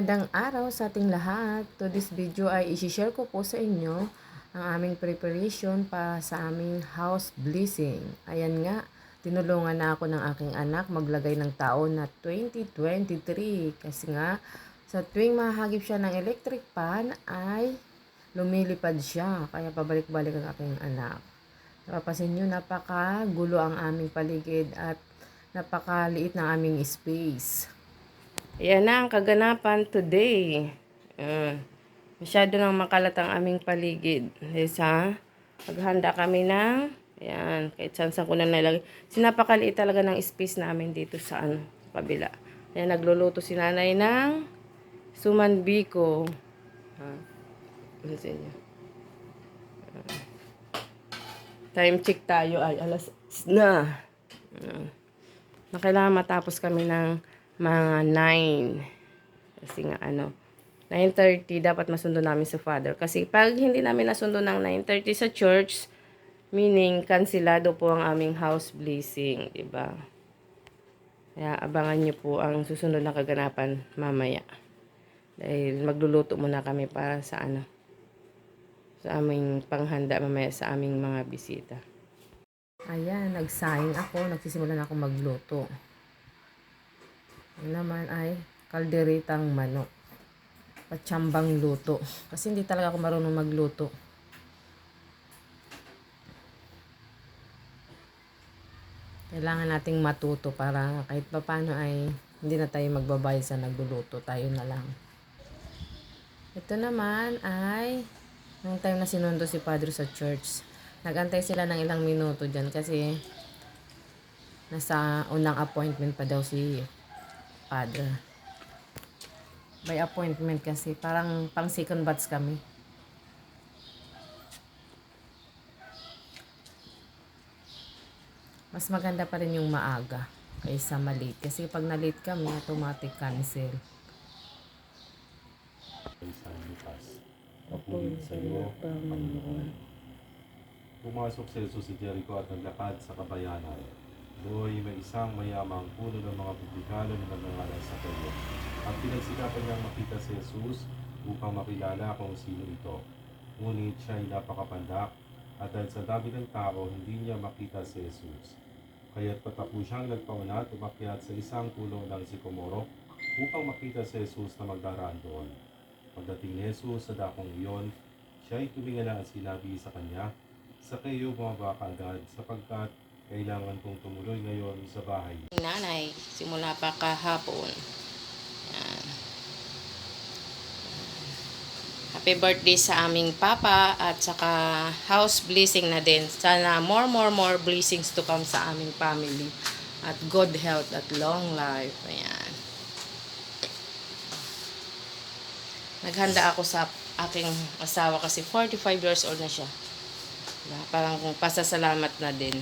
Magandang araw sa ating lahat. To this video ay isi-share ko po sa inyo ang aming preparation para sa aming house blessing. Ayan nga, tinulungan na ako ng aking anak maglagay ng taon na 2023 kasi nga sa tuwing mahagip siya ng electric pan ay lumilipad siya. Kaya pabalik-balik ang aking anak. Napapansin nyo, napakagulo ang aming paligid at napakaliit ng aming space. Ayan na ang kaganapan today. Masyado nang makalat ang aming paligid. Sa maghanda kami ng, ayan, kahit saan ko na nilagay. Sinapakaliit talaga ng space namin dito sa kabila. Ayan, nagluluto si nanay ng suman biko. Time check tayo ay alas na. Kailangan matapos kami ng mga 9. Kasi nga 9:30 dapat masundo namin sa father. Kasi pag hindi namin nasundo ng 9:30 sa church, meaning kansilado po ang aming house blessing, diba? Kaya abangan nyo po ang susunod na kaganapan mamaya. Dahil magluluto muna kami para sa sa aming panghanda mamaya sa aming mga bisita. Ayan, nagsaing ako, nagsisimula na ako magluto. Yan naman ay kalderitang manok. Patsambang luto. Kasi hindi talaga ako marunong magluto. Kailangan nating matuto para kahit papano ay hindi na tayo magbabayad sa nagluluto. Tayo na lang. Ito naman ay nung time na sinundo si Padre sa church. Nagantay sila ng ilang minuto dyan kasi nasa unang appointment pa daw si Padre. By appointment kasi. Parang pang second batch kami. Mas maganda pa rin yung maaga kaysa malate. Kasi pag na-late kami, automatic cancel. Papuri sa iyo, Panginoon. Pumasok si Jesus sa Jericho at naglakad sa kabayanan. Doon may isang mayamang puno ng mga publikano na nagngangalan sa kanya. At pinagsikapan niyang makita si Jesus upang makilala kung sino ito. Ngunit siya ay napakapandak at dahil sa dami ng tao, hindi niya makita si Jesus. Kaya't patapo siyang nagpauna at umakyat sa isang puno ng sikomoro upang makita si Jesus na magdaraan doon. Pagdating ni Jesus sa dakong iyon, siya ay tumingala at sinabi sa kanya, "Sa kayo bumaba ka agad sapagkat kailangan kong tumuloy ngayon sa bahay." Nanay, simula pa kahapon. Yan. Happy birthday sa aming papa at saka house blessing na din. Sana more blessings to come sa aming family. At good health at long life. Ayan. Naghanda ako sa aking asawa kasi 45 years old na siya. Parang kung pasasalamat na din.